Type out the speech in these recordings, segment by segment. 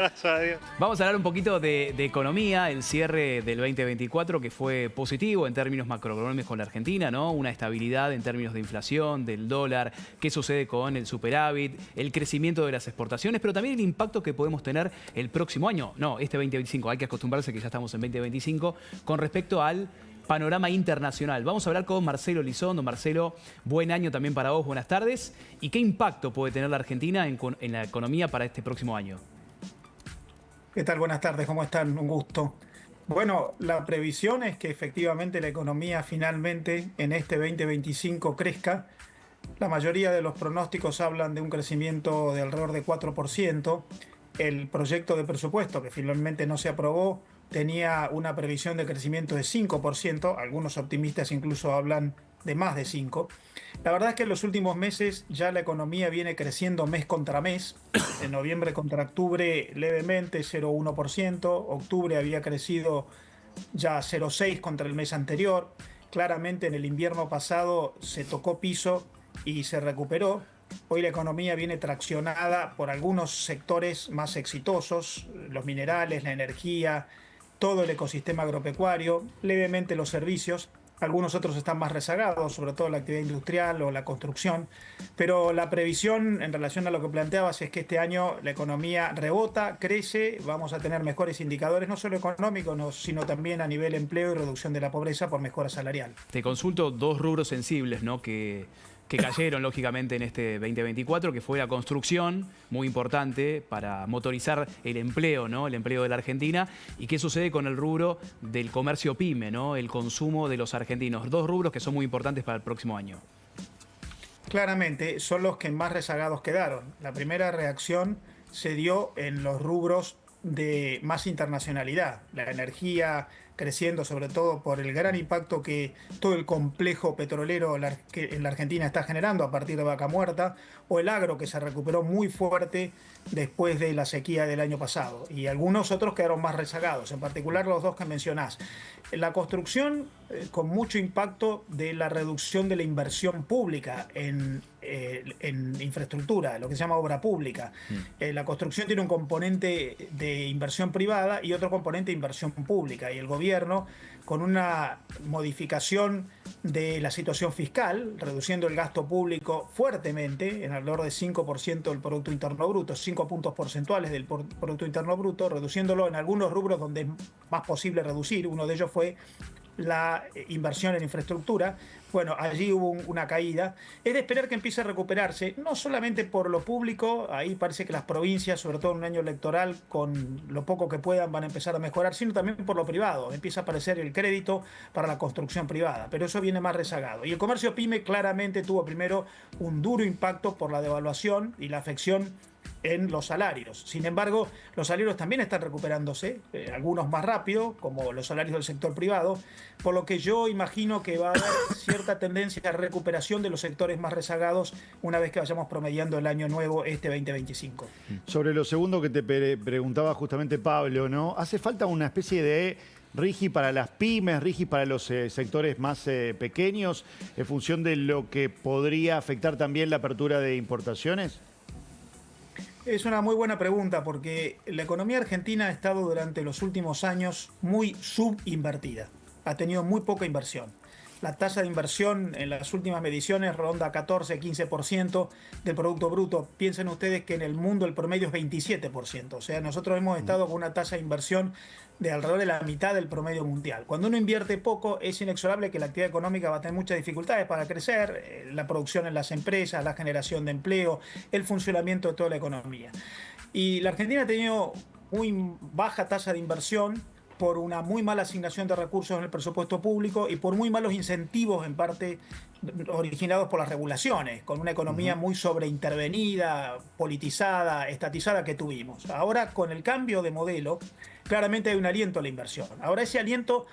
Gracias a Dios. Vamos a hablar un poquito de economía, el cierre del 2024 que fue positivo en términos macroeconómicos con la Argentina, ¿no? Una estabilidad en términos de inflación, del dólar, qué sucede con el superávit, el crecimiento de las exportaciones, pero también el impacto que podemos tener el próximo año, no, este 2025, hay que acostumbrarse que ya estamos en 2025, con respecto al panorama internacional. Vamos a hablar con Marcelo Elizondo. Marcelo, buen año también para vos, buenas tardes. ¿Y qué impacto puede tener la Argentina en la economía para este próximo año? ¿Qué tal? Buenas tardes, ¿cómo están? Un gusto. Bueno, la previsión es que efectivamente la economía finalmente en este 2025 crezca. La mayoría de los pronósticos hablan de un crecimiento de alrededor de 4%. El proyecto de presupuesto, que finalmente no se aprobó, tenía una previsión de crecimiento de 5%. Algunos optimistas incluso hablan de más de 5%. La verdad es que en los últimos meses ya la economía viene creciendo mes contra mes. En noviembre contra octubre levemente 0,1%. Octubre había crecido ya 0,6% contra el mes anterior. Claramente en el invierno pasado se tocó piso y se recuperó. Hoy la economía viene traccionada por algunos sectores más exitosos, los minerales, la energía, todo el ecosistema agropecuario, levemente los servicios. Algunos otros están más rezagados, sobre todo la actividad industrial o la construcción. Pero la previsión en relación a lo que planteabas es que este año la economía rebota, crece, vamos a tener mejores indicadores, no solo económicos, sino también a nivel empleo y reducción de la pobreza por mejora salarial. Te consulto dos rubros sensibles, ¿no? que cayeron lógicamente en este 2024, que fue la construcción, muy importante para motorizar el empleo, ¿no? El empleo de la Argentina. ¿Y qué sucede con el rubro del comercio pyme, ¿no? El consumo de los argentinos? Dos rubros que son muy importantes para el próximo año. Claramente son los que más rezagados quedaron. La primera reacción se dio en los rubros de más internacionalidad, la energía creciendo sobre todo por el gran impacto que todo el complejo petrolero que en la Argentina está generando a partir de Vaca Muerta, o el agro que se recuperó muy fuerte después de la sequía del año pasado, y algunos otros quedaron más rezagados, en particular los dos que mencionás. La construcción con mucho impacto de la reducción de la inversión pública en infraestructura, lo que se llama obra pública. La construcción tiene un componente de inversión privada y otro componente de inversión pública, y el gobierno, con una modificación de la situación fiscal, reduciendo el gasto público fuertemente, en alrededor de 5% del Producto Interno Bruto, 5 puntos porcentuales del Producto Interno Bruto, reduciéndolo en algunos rubros donde es más posible reducir. Uno de ellos fue la inversión en infraestructura. Bueno, allí hubo una caída. Es de esperar que empiece a recuperarse, no solamente por lo público, ahí parece que las provincias, sobre todo en un año electoral, con lo poco que puedan van a empezar a mejorar, sino también por lo privado. Empieza a aparecer el crédito para la construcción privada, pero eso viene más rezagado. Y el comercio pyme claramente tuvo primero un duro impacto por la devaluación y la afección en los salarios. Sin embargo, los salarios también están recuperándose, algunos más rápido, como los salarios del sector privado, por lo que yo imagino que va a haber cierta tendencia a recuperación de los sectores más rezagados una vez que vayamos promediando el año nuevo, este 2025. Sobre lo segundo que te preguntaba justamente Pablo, ¿no? ¿Hace falta una especie de RIGI para las pymes, RIGI para los sectores más pequeños, en función de lo que podría afectar también la apertura de importaciones? Es una muy buena pregunta porque la economía argentina ha estado durante los últimos años muy subinvertida. Ha tenido muy poca inversión. La tasa de inversión en las últimas mediciones ronda 14-15% del Producto Bruto. Piensen ustedes que en el mundo el promedio es 27%. O sea, nosotros hemos estado con una tasa de inversión de alrededor de la mitad del promedio mundial. Cuando uno invierte poco, es inexorable que la actividad económica va a tener muchas dificultades para crecer, la producción en las empresas, la generación de empleo, el funcionamiento de toda la economía. Y la Argentina ha tenido muy baja tasa de inversión por una muy mala asignación de recursos en el presupuesto público y por muy malos incentivos, en parte originados por las regulaciones, con una economía muy sobreintervenida, politizada, estatizada que tuvimos. Ahora, con el cambio de modelo, claramente hay un aliento a la inversión. Ahora ese aliento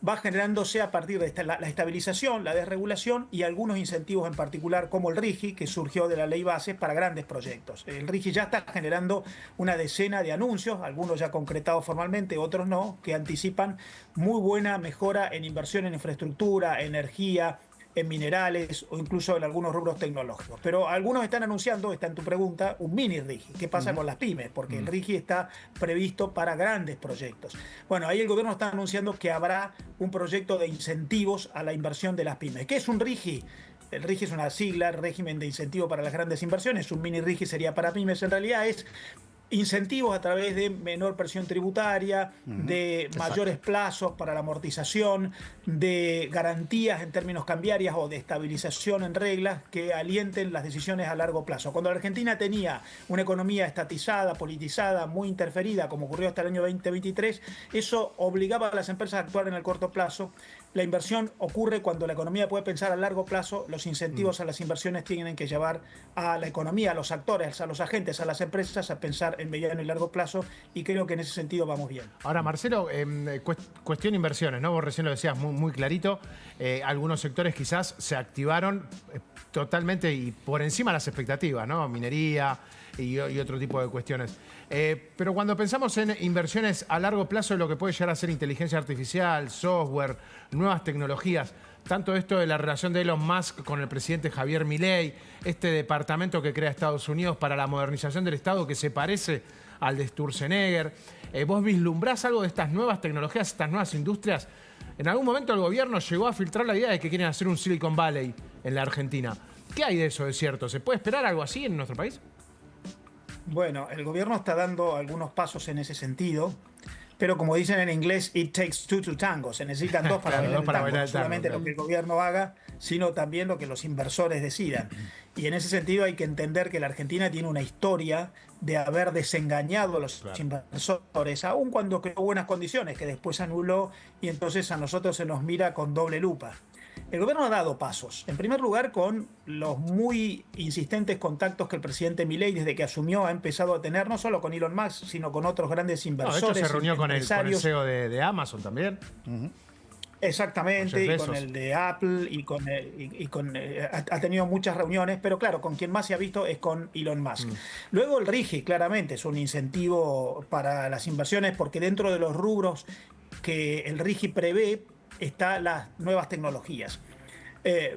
va generándose a partir de la estabilización, la desregulación y algunos incentivos en particular, como el RIGI, que surgió de la ley base para grandes proyectos. El RIGI ya está generando una decena de anuncios, algunos ya concretados formalmente, otros no, que anticipan muy buena mejora en inversión en infraestructura, energía, en minerales o incluso en algunos rubros tecnológicos. Pero algunos están anunciando, está en tu pregunta, un mini RIGI. ¿Qué pasa con las pymes? Porque el RIGI está previsto para grandes proyectos. Bueno, ahí el gobierno está anunciando que habrá un proyecto de incentivos a la inversión de las pymes. ¿Qué es un RIGI? El RIGI es una sigla, régimen de incentivo para las grandes inversiones. Un mini RIGI sería para pymes. En realidad es incentivos a través de menor presión tributaria, de mayores plazos para la amortización, de garantías en términos cambiarios o de estabilización en reglas que alienten las decisiones a largo plazo. Cuando la Argentina tenía una economía estatizada, politizada, muy interferida, como ocurrió hasta el año 2023, eso obligaba a las empresas a actuar en el corto plazo. La inversión ocurre cuando la economía puede pensar a largo plazo. Los incentivos a las inversiones tienen que llevar a la economía, a los actores, a los agentes, a las empresas a pensar en mediano y largo plazo, y creo que en ese sentido vamos bien. Ahora, Marcelo, cuestión inversiones, ¿no? Vos recién lo decías muy clarito. Algunos sectores quizás se activaron totalmente y por encima de las expectativas, ¿no? Minería y otro tipo de cuestiones. Pero cuando pensamos en inversiones a largo plazo, lo que puede llegar a ser inteligencia artificial, software, nuevas tecnologías, tanto esto de la relación de Elon Musk con el presidente Javier Milei, este departamento que crea Estados Unidos para la modernización del Estado que se parece al de Sturzenegger. ¿Vos vislumbrás algo de estas nuevas tecnologías, estas nuevas industrias? En algún momento el gobierno llegó a filtrar la idea de que quieren hacer un Silicon Valley en la Argentina. ¿Qué hay de eso, de cierto? ¿Se puede esperar algo así en nuestro país? Bueno, el gobierno está dando algunos pasos en ese sentido, pero como dicen en inglés, it takes two to tango. Se necesitan dos para bailar el tango. No solamente lo que el gobierno haga, sino también lo que los inversores decidan. Y en ese sentido hay que entender que la Argentina tiene una historia de haber desengañado a los inversores, aun cuando creó buenas condiciones, que después anuló, y entonces a nosotros se nos mira con doble lupa. El gobierno ha dado pasos. En primer lugar, con los muy insistentes contactos que el presidente Milei, desde que asumió, ha empezado a tener, no solo con Elon Musk, sino con otros grandes inversores. De hecho, se reunió con el CEO de Amazon también. Exactamente, y con el de Apple, ha tenido muchas reuniones, pero claro, con quien más se ha visto es con Elon Musk. Luego el RIGI, claramente, es un incentivo para las inversiones, porque dentro de los rubros que el RIGI prevé, están las nuevas tecnologías.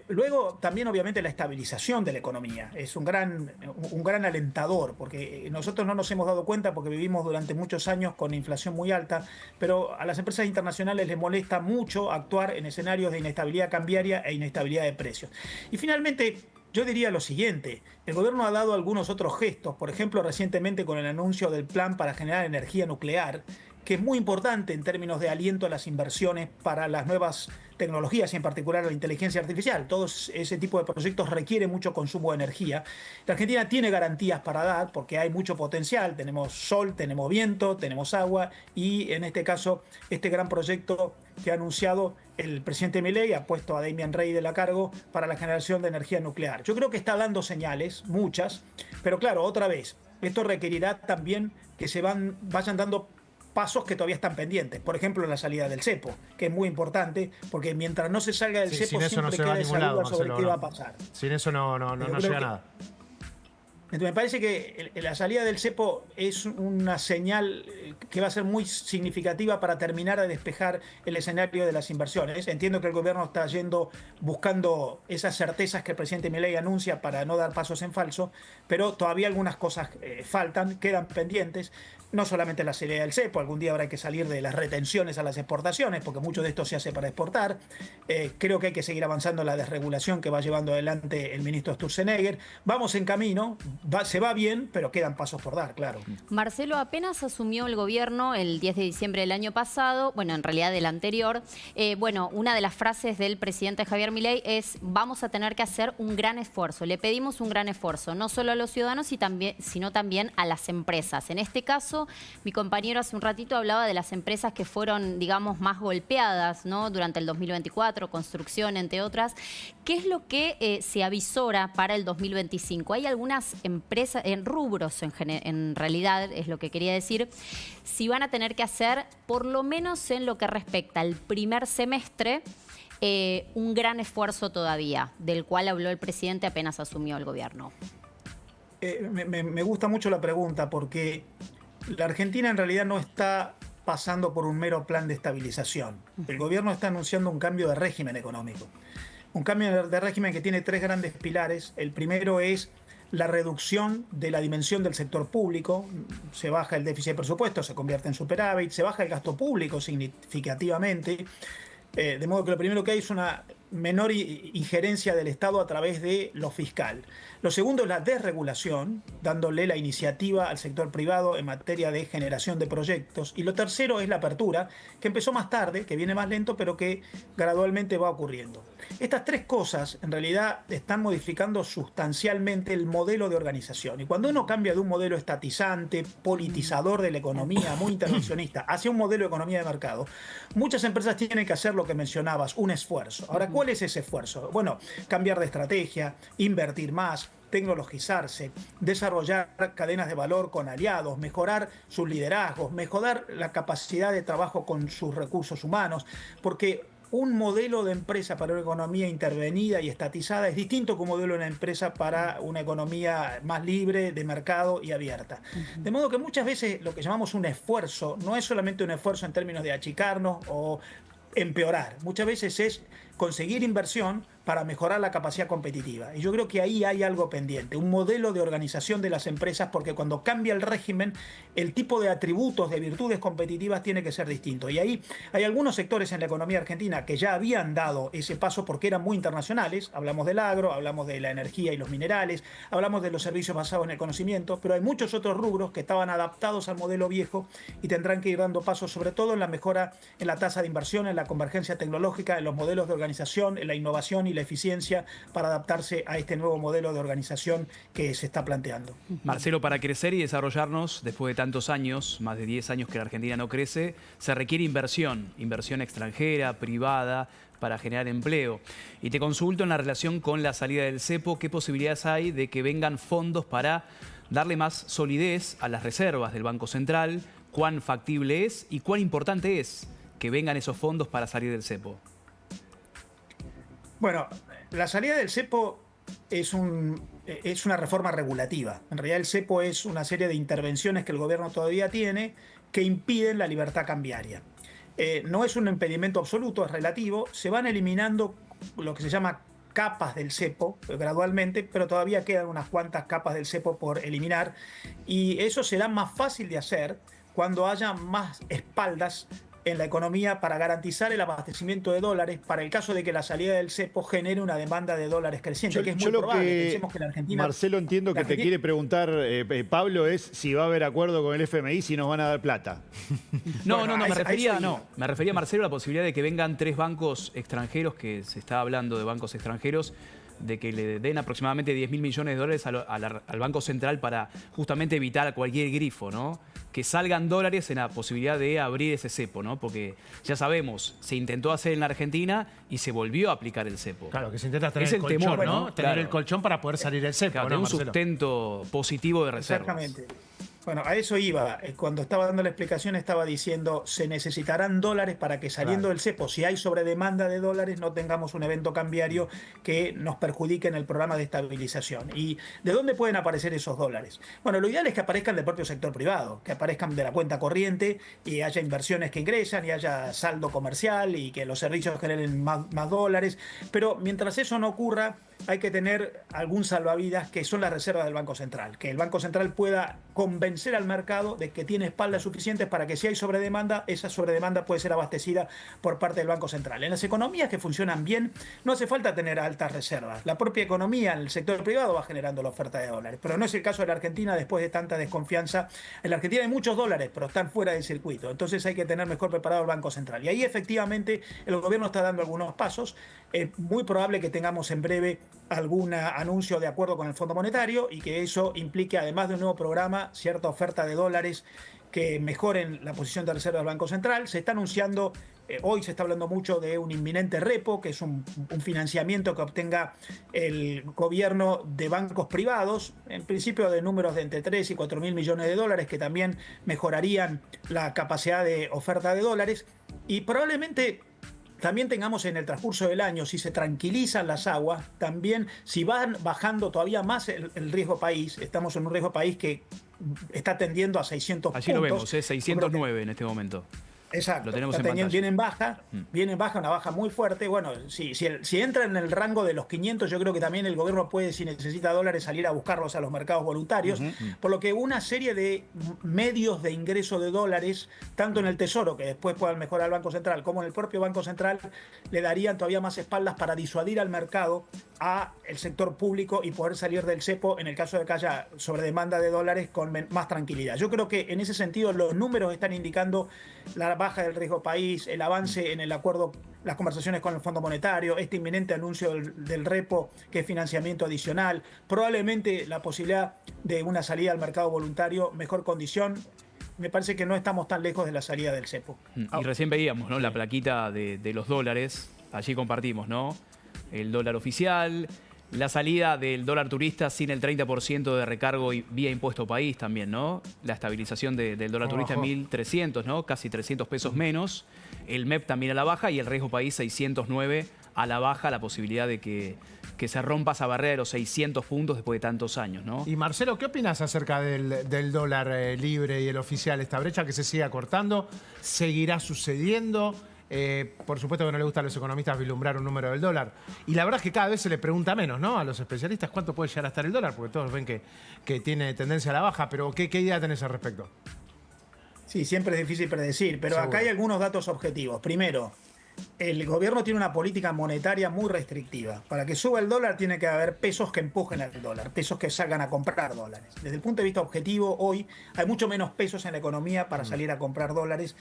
Luego también obviamente la estabilización de la economía es un gran alentador, porque nosotros no nos hemos dado cuenta porque vivimos durante muchos años con inflación muy alta, pero a las empresas internacionales les molesta mucho actuar en escenarios de inestabilidad cambiaria e inestabilidad de precios. Y finalmente, yo diría lo siguiente: el gobierno ha dado algunos otros gestos, por ejemplo recientemente con el anuncio del plan para generar energía nuclear, que es muy importante en términos de aliento a las inversiones para las nuevas tecnologías y en particular la inteligencia artificial. Todo ese tipo de proyectos requiere mucho consumo de energía. La Argentina tiene garantías para dar porque hay mucho potencial. Tenemos sol, tenemos viento, tenemos agua, y en este caso este gran proyecto que ha anunciado el presidente Milei ha puesto a Damian Rey de la cargo para la generación de energía nuclear. Yo creo que está dando señales, muchas, pero claro, otra vez, esto requerirá también que se vayan dando pasos que todavía están pendientes. Por ejemplo, la salida del cepo, que es muy importante, porque mientras no se salga del cepo siempre queda esa duda sobre qué va a pasar. Sin eso no llega nada. Entonces, me parece que la salida del cepo es una señal que va a ser muy significativa para terminar de despejar el escenario de las inversiones. Entiendo que el gobierno está buscando esas certezas que el presidente Milei anuncia para no dar pasos en falso, pero todavía algunas cosas faltan, quedan pendientes. No solamente la salida del cepo, algún día habrá que salir de las retenciones a las exportaciones, porque mucho de esto se hace para exportar. Creo que hay que seguir avanzando en la desregulación que va llevando adelante el ministro Sturzenegger. Vamos en camino, se va bien, pero quedan pasos por dar, claro. Marcelo, apenas asumió el gobierno el 10 de diciembre del año pasado, bueno, en realidad del anterior. Una de las frases del presidente Javier Milei es: vamos a tener que hacer un gran esfuerzo. Le pedimos un gran esfuerzo, no solo a los ciudadanos, sino también a las empresas. En este caso, mi compañero hace un ratito hablaba de las empresas que fueron, digamos, más golpeadas, ¿no?, durante el 2024, construcción, entre otras. ¿Qué es lo que se avisora para el 2025? Hay algunas empresas, en rubros en realidad, es lo que quería decir, si van a tener que hacer, por lo menos en lo que respecta al primer semestre, un gran esfuerzo todavía, del cual habló el presidente apenas asumió el gobierno. Me gusta mucho la pregunta, porque la Argentina en realidad no está pasando por un mero plan de estabilización. El gobierno está anunciando un cambio de régimen económico. Un cambio de régimen que tiene tres grandes pilares. El primero es la reducción de la dimensión del sector público. Se baja el déficit de presupuesto, se convierte en superávit, se baja el gasto público significativamente. De modo que lo primero que hay es una menor injerencia del Estado a través de lo fiscal. Lo segundo es la desregulación, dándole la iniciativa al sector privado en materia de generación de proyectos. Y lo tercero es la apertura, que empezó más tarde, que viene más lento, pero que gradualmente va ocurriendo. Estas tres cosas en realidad están modificando sustancialmente el modelo de organización. Y cuando uno cambia de un modelo estatizante, politizador de la economía, muy intervencionista, hacia un modelo de economía de mercado, muchas empresas tienen que hacer lo que mencionabas, un esfuerzo. Ahora, ¿cuál es ese esfuerzo? Bueno, cambiar de estrategia, invertir más, tecnologizarse, desarrollar cadenas de valor con aliados, mejorar sus liderazgos, mejorar la capacidad de trabajo con sus recursos humanos, porque un modelo de empresa para una economía intervenida y estatizada es distinto que un modelo de una empresa para una economía más libre, de mercado y abierta. De modo que muchas veces lo que llamamos un esfuerzo no es solamente un esfuerzo en términos de achicarnos o empeorar. Muchas veces es conseguir inversión para mejorar la capacidad competitiva. Y yo creo que ahí hay algo pendiente, un modelo de organización de las empresas, porque cuando cambia el régimen, el tipo de atributos, de virtudes competitivas tiene que ser distinto. Y ahí hay algunos sectores en la economía argentina que ya habían dado ese paso porque eran muy internacionales. Hablamos del agro, hablamos de la energía y los minerales, hablamos de los servicios basados en el conocimiento, pero hay muchos otros rubros que estaban adaptados al modelo viejo y tendrán que ir dando pasos, sobre todo en la mejora en la tasa de inversión, en la convergencia tecnológica, en los modelos de organización, en la innovación y la eficiencia para adaptarse a este nuevo modelo de organización que se está planteando. Marcelo, para crecer y desarrollarnos, después de tantos años, más de 10 años que la Argentina no crece, se requiere inversión extranjera, privada, para generar empleo. Y te consulto en la relación con la salida del cepo, ¿qué posibilidades hay de que vengan fondos para darle más solidez a las reservas del Banco Central? ¿Cuán factible es y cuán importante es que vengan esos fondos para salir del cepo? Bueno, la salida del cepo es una reforma regulativa. En realidad el cepo es una serie de intervenciones que el gobierno todavía tiene que impiden la libertad cambiaria. No es un impedimento absoluto, es relativo. Se van eliminando lo que se llama capas del cepo gradualmente, pero todavía quedan unas cuantas capas del cepo por eliminar. Y eso será más fácil de hacer cuando haya más espaldas en la economía para garantizar el abastecimiento de dólares para el caso de que la salida del cepo genere una demanda de dólares creciente, que es muy probable. Pensemos que la Argentina... Marcelo, entiendo que te quiere preguntar, Pablo, es si va a haber acuerdo con el FMI, si nos van a dar plata. Me refería, Marcelo, a la posibilidad de que vengan 3 bancos extranjeros, que se está hablando de bancos extranjeros, de que le den aproximadamente 10.000 millones de dólares al Banco Central para justamente evitar cualquier grifo, ¿no? Que salgan dólares en la posibilidad de abrir ese cepo, ¿no? Porque ya sabemos, se intentó hacer en la Argentina y se volvió a aplicar el cepo. Claro, que se intenta tener es el colchón, temor, ¿no? Tener Tener el colchón para poder salir del cepo, claro, ¿no, un Marcelo? sustento positivo de reservas. Exactamente. Bueno, a eso iba. Cuando estaba dando la explicación estaba diciendo se necesitarán dólares para que saliendo del cepo, si hay sobredemanda de dólares, no tengamos un evento cambiario que nos perjudique en el programa de estabilización. ¿Y de dónde pueden aparecer esos dólares? Bueno, lo ideal es que aparezcan del propio sector privado, que aparezcan de la cuenta corriente y haya inversiones que ingresan y haya saldo comercial y que los servicios generen más dólares. Pero mientras eso no ocurra, hay que tener algún salvavidas que son las reservas del Banco Central. Que el Banco Central pueda convencer al mercado de que tiene espaldas suficientes para que si hay sobredemanda, esa sobredemanda puede ser abastecida por parte del Banco Central. En las economías que funcionan bien, no hace falta tener altas reservas. La propia economía, el sector privado va generando la oferta de dólares. Pero no es el caso de la Argentina después de tanta desconfianza. En la Argentina hay muchos dólares, pero están fuera del circuito. Entonces hay que tener mejor preparado el Banco Central. Y ahí efectivamente el gobierno está dando algunos pasos. Es muy probable que tengamos en breve algún anuncio de acuerdo con el Fondo Monetario y que eso implique, además de un nuevo programa, cierta oferta de dólares que mejoren la posición de reserva del Banco Central. Se está anunciando, hoy se está hablando mucho de un inminente repo, que es un financiamiento que obtenga el gobierno de bancos privados, en principio de números de entre 3 y 4 mil millones de dólares, que también mejorarían la capacidad de oferta de dólares. Y probablemente también tengamos en el transcurso del año, si se tranquilizan las aguas, también si van bajando todavía más el riesgo país, estamos en un riesgo país que está tendiendo a 600 puntos. Allí lo vemos, 609 en este momento. Exacto, Lo tenemos en está pantalla. viene en baja, una baja muy fuerte. Bueno, si entra en el rango de los 500, yo creo que también el gobierno puede, si necesita dólares, salir a buscarlos a los mercados voluntarios. Por lo que una serie de medios de ingreso de dólares, tanto en el Tesoro, que después puedan mejorar el Banco Central, como en el propio Banco Central, le darían todavía más espaldas para disuadir al mercado, a el sector público, y poder salir del cepo en el caso de que haya sobredemanda de dólares con más tranquilidad. Yo creo que en ese sentido los números están indicando la baja del riesgo país, el avance en el acuerdo, las conversaciones con el Fondo Monetario, este inminente anuncio del repo, que es financiamiento adicional, probablemente la posibilidad de una salida al mercado voluntario, mejor condición. Me parece que no estamos tan lejos de la salida del cepo. Y recién veíamos, ¿no?, la plaquita de los dólares. Allí compartimos, ¿no?, el dólar oficial, la salida del dólar turista sin el 30% de recargo vía impuesto país también, ¿no? La estabilización del dólar turista en 1.300, ¿no? Casi 300 pesos menos. El MEP también a la baja y el riesgo país 609 a la baja, la posibilidad de que se rompa esa barrera de los 600 puntos después de tantos años, ¿no? Y Marcelo, ¿qué opinas acerca del dólar libre y el oficial? ¿Esta brecha que se sigue acortando seguirá sucediendo? Por supuesto que no le gusta a los economistas vislumbrar un número del dólar. Y la verdad es que cada vez se le pregunta menos, ¿no?, a los especialistas cuánto puede llegar a estar el dólar, porque todos ven que tiene tendencia a la baja. Pero ¿qué idea tenés al respecto? Sí, siempre es difícil predecir, pero Seguro. acá hay algunos datos objetivos. Primero, el gobierno tiene una política monetaria muy restrictiva. Para que suba el dólar tiene que haber pesos que empujen al dólar, pesos que salgan a comprar dólares. Desde el punto de vista objetivo, hoy hay mucho menos pesos en la economía para salir a comprar dólares,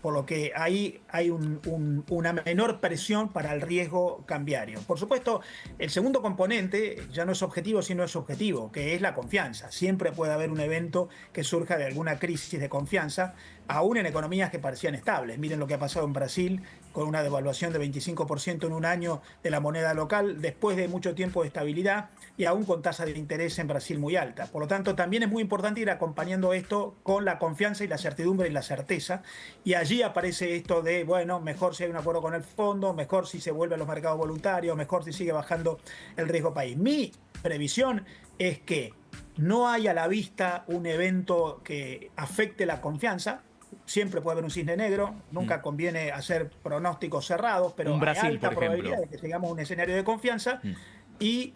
por lo que ahí hay una menor presión para el riesgo cambiario. Por supuesto, el segundo componente ya no es objetivo, sino es subjetivo, que es la confianza. Siempre puede haber un evento que surja de alguna crisis de confianza, aún en economías que parecían estables. Miren lo que ha pasado en Brasil, con una devaluación de 25% en un año de la moneda local, después de mucho tiempo de estabilidad, y aún con tasa de interés en Brasil muy alta. Por lo tanto, también es muy importante ir acompañando esto con la confianza y la certidumbre y la certeza. Y allí aparece esto de, bueno, mejor si hay un acuerdo con el fondo, mejor si se vuelve a los mercados voluntarios, mejor si sigue bajando el riesgo país. Mi previsión es que no haya a la vista un evento que afecte la confianza. Siempre puede haber un cisne negro, nunca conviene hacer pronósticos cerrados, pero Un Brasil, hay alta por ejemplo. probabilidad de que tengamos un escenario de confianza. Y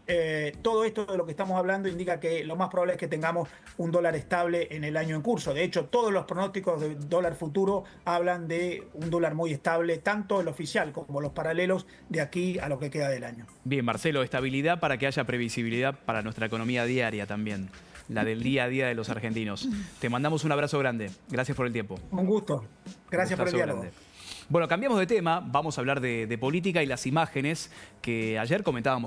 todo esto de lo que estamos hablando indica que lo más probable es que tengamos un dólar estable en el año en curso. De hecho, todos los pronósticos de dólar futuro hablan de un dólar muy estable, tanto el oficial como los paralelos, de aquí a lo que queda del año. Bien, Marcelo, estabilidad para que haya previsibilidad para nuestra economía diaria también, la del día a día de los argentinos. Te mandamos un abrazo grande. Gracias por el tiempo. Un gusto. Gracias por el Gustazo diálogo. grande. Bueno, cambiamos de tema. Vamos a hablar de política y las imágenes que ayer comentábamos